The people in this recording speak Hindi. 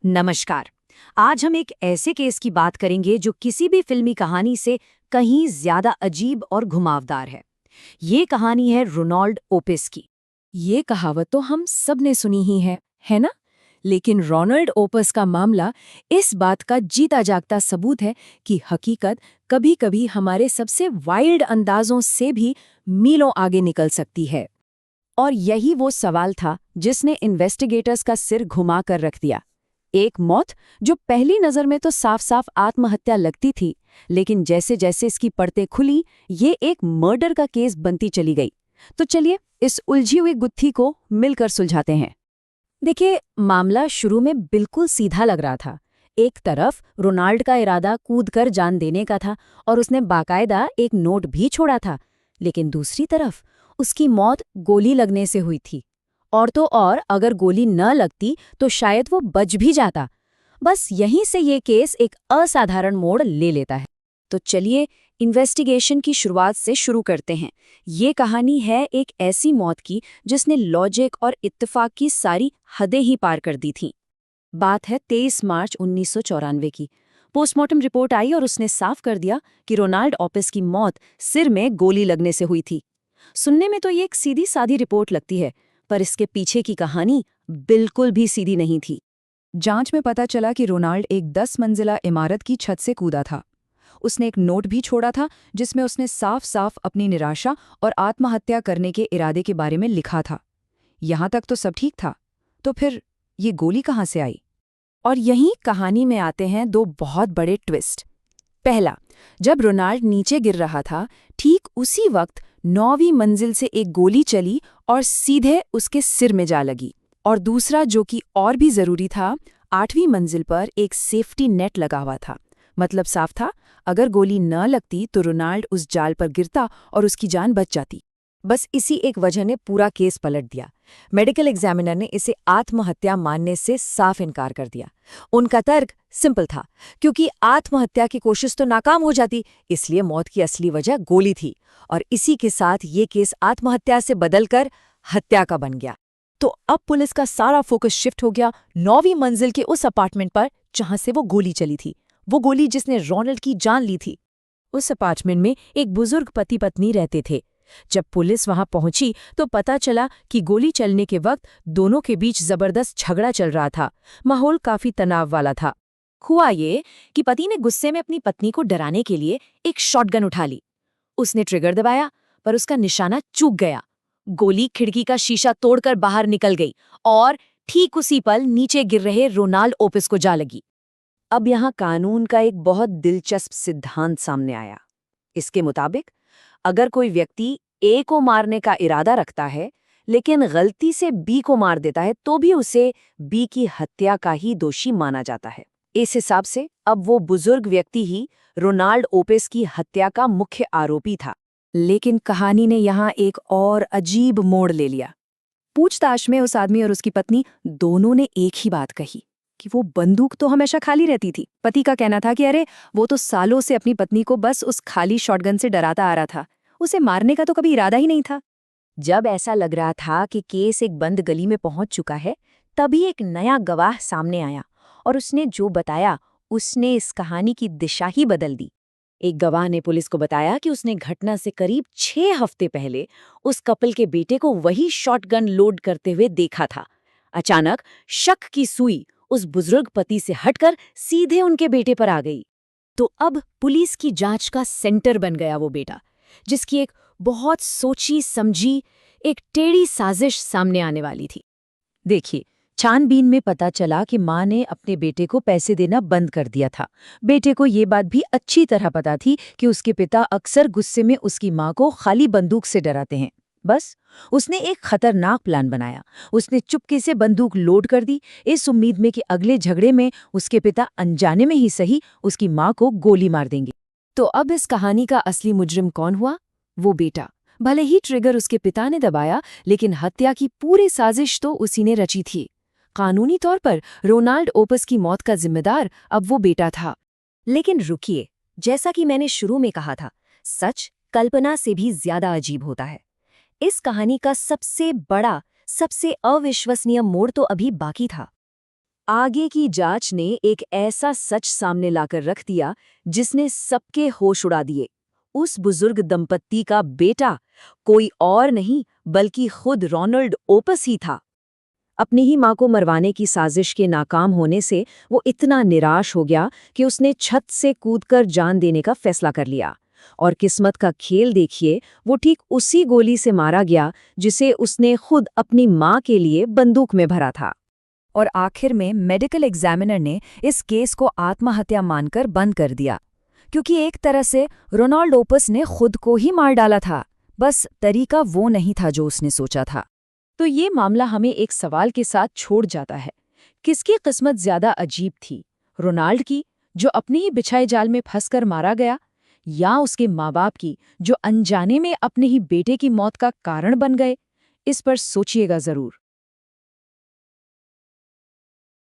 नमस्कार। आज हम एक ऐसे केस की बात करेंगे जो किसी भी फिल्मी कहानी से कहीं ज्यादा अजीब और घुमावदार है। ये कहानी है रोनाल्ड ओपिस की। ये कहावत तो हम सब ने सुनी ही है ना? लेकिन रोनाल्ड ओपस का मामला इस बात का जीता जागता सबूत है कि हकीकत कभी-कभी हमारे सबसे वाइल्ड अंदाजों से भी मीलों आगे निकल सकती है। और यही वो सवाल था जिसने इन्वेस्टिगेटर्स का सिर घुमा कर रख दिया। एक मौत जो पहली नजर में तो साफ-साफ आत्महत्या लगती थी, लेकिन जैसे-जैसे इसकी परतें खुली, ये एक मर्डर का केस बनती चली गई। तो चलिए इस उलझी हुई गुत्थी को मिलकर सुलझाते हैं। देखिए, मामला शुरू में बिल्कुल सीधा लग रहा था। एक तरफ रोनाल्ड का इरादा कूदकर जान देने का था और उसने बाकायदा एक नोट भी छोड़ा था, लेकिन दूसरी तरफ उसकी मौत गोली लगने से हुई थी। और तो और अगर गोली न लगती तो शायद वो बच भी जाता। बस यहीं से ये केस एक असाधारण मोड़ ले लेता है। तो चलिए इन्वेस्टिगेशन की शुरुआत से शुरू करते हैं। ये कहानी है एक ऐसी मौत की जिसने लॉजिक और इत्तेफाक की सारी हदें ही पार कर दी थीं। बात है 23 मार्च 1994 की। पोस्टमार्टम रिपोर्ट आई और उसने साफ कर दिया कि रोनाल्ड ओपिस की मौत सिर में गोली लगने से हुई थी। सुनने में तो ये एक सीधी सादी रिपोर्ट लगती है, पर इसके पीछे की कहानी बिल्कुल भी सीधी नहीं थी। जांच में पता चला कि रोनाल्ड एक 10 मंजिला इमारत की छत से कूदा था। उसने एक नोट भी छोड़ा था जिसमें उसने साफ-साफ अपनी निराशा और आत्महत्या करने के इरादे के बारे में लिखा था। यहां तक तो सब ठीक था। तो फिर ये गोली कहां से आई? और यहीं कहानी में आते हैं दो बहुत बड़े ट्विस्ट। पहला, जब रोनाल्ड नीचे गिर रहा था, ठीक उसी वक्त 9वीं मंजिल से एक गोली चली और सीधे उसके सिर में जा लगी। और दूसरा, जो कि और भी जरूरी था, 8वीं मंजिल पर एक सेफ्टी नेट लगा हुआ था। मतलब साफ था, अगर गोली न लगती तो रोनाल्ड उस जाल पर गिरता और उसकी जान बच जाती। बस इसी एक वजह ने पूरा केस पलट दिया। मेडिकल एग्जामिनर ने इसे आत्महत्या मानने से साफ इनकार कर दिया। उनका तर्क सिंपल था, क्योंकि आत्महत्या की कोशिश तो नाकाम हो जाती, इसलिए मौत की असली वजह गोली थी। और इसी के साथ ये केस आत्महत्या से बदलकर हत्या का बन गया। तो अब पुलिस का सारा फोकस शिफ्ट हो गया 9वीं मंजिल के उस अपार्टमेंट पर जहां से वो गोली चली थी। वो गोली जिसने रोनाल्ड की जान ली थी। उस अपार्टमेंट में एक बुजुर्ग पति पत्नी रहते थे। जब पुलिस वहां पहुंची तो पता चला कि गोली चलने के वक्त दोनों के बीच जबरदस्त झगड़ा चल रहा था। माहौल काफी तनाव वाला था। हुआ ये कि पति ने गुस्से में अपनी पत्नी को डराने के लिए एक शॉटगन उठा ली। उसने ट्रिगर दबाया, पर उसका निशाना चूक गया। गोली खिड़की का शीशा तोड़कर बाहर निकल गई और ठीक उसी पल नीचे गिर रहे रोनाल्ड ओपिस को जा लगी। अब यहाँ कानून का एक बहुत दिलचस्प सिद्धांत सामने आया। इसके मुताबिक अगर कोई व्यक्ति ए को मारने का इरादा रखता है लेकिन गलती से बी को मार देता है, तो भी उसे बी की हत्या का ही दोषी माना जाता है। इस हिसाब से अब वो बुजुर्ग व्यक्ति ही रोनाल्ड ओपिस की हत्या का मुख्य आरोपी था। लेकिन कहानी ने यहाँ एक और अजीब मोड़ ले लिया। पूछताछ में उस आदमी और उसकी पत्नी दोनों ने एक ही बात कही कि वो बंदूक तो हमेशा खाली रहती थी। पति का कहना था कि अरे, वो तो सालों से अपनी पत्नी को बस उस खाली शॉटगन से डराता आ रहा था, उसे मारने का तो कभी इरादा ही नहीं था। जब ऐसा लग रहा था कि केस एक बंद गली में पहुंच चुका है, तभी एक नया गवाह सामने आया और उसने जो बताया उसने इस कहानी की दिशा ही बदल दी। एक गवाह ने पुलिस को बताया कि उसने घटना से करीब 6 हफ्ते पहले उस कपल के बेटे को वही शॉटगन लोड करते हुए देखा था। अचानक शक की सुई उस बुजुर्ग पति से हटकर सीधे उनके बेटे पर आ गई। तो अब पुलिस की जांच का सेंटर बन गया वो बेटा, जिसकी एक बहुत सोची समझी एक टेढ़ी साजिश सामने आने वाली थी। देखिए, छानबीन में पता चला कि मां ने अपने बेटे को पैसे देना बंद कर दिया था। बेटे को ये बात भी अच्छी तरह पता थी कि उसके पिता अक्सर गुस्से में उसकी मां को खाली बंदूक से डराते हैं। बस उसने एक खतरनाक प्लान बनाया। उसने चुपके से बंदूक लोड कर दी, इस उम्मीद में कि अगले झगड़े में उसके पिता अनजाने में ही सही उसकी मां को गोली मार देंगे। तो अब इस कहानी का असली मुजरिम कौन हुआ? वो बेटा। भले ही ट्रिगर उसके पिता ने दबाया, लेकिन हत्या की पूरी साजिश तो उसी ने रची थी। कानूनी तौर पर रोनाल्ड ओपिस की मौत का जिम्मेदार अब वो बेटा था। लेकिन रुकिए, जैसा कि मैंने शुरू में कहा था, सच कल्पना से भी ज्यादा अजीब होता है। इस कहानी का सबसे बड़ा, सबसे अविश्वसनीय मोड़ तो अभी बाकी था। आगे की जांच ने एक ऐसा सच सामने लाकर रख दिया जिसने सबके होश उड़ा दिए। उस बुजुर्ग दंपत्ति का बेटा कोई और नहीं बल्कि खुद रोनाल्ड ओपस ही था। अपनी ही मां को मरवाने की साजिश के नाकाम होने से वो इतना निराश हो गया कि उसने छत से कूदकर जान देने का फैसला कर लिया। और किस्मत का खेल देखिए, वो ठीक उसी गोली से मारा गया जिसे उसने खुद अपनी मां के लिए बंदूक में भरा था। और आखिर में मेडिकल एग्जामिनर ने इस केस को आत्महत्या मानकर बंद कर दिया, क्योंकि एक तरह से रोनाल्ड ओपस ने खुद को ही मार डाला था, बस तरीका वो नहीं था जो उसने सोचा था। तो ये मामला हमें एक सवाल के साथ छोड़ जाता है, किसकी किस्मत ज्यादा अजीब थी, रोनाल्ड की जो अपने ही बिछाए जाल में फंसकर मारा गया, या उसके माँ बाप की जो अनजाने में अपने ही बेटे की मौत का कारण बन गए? इस पर सोचिएगा जरूर।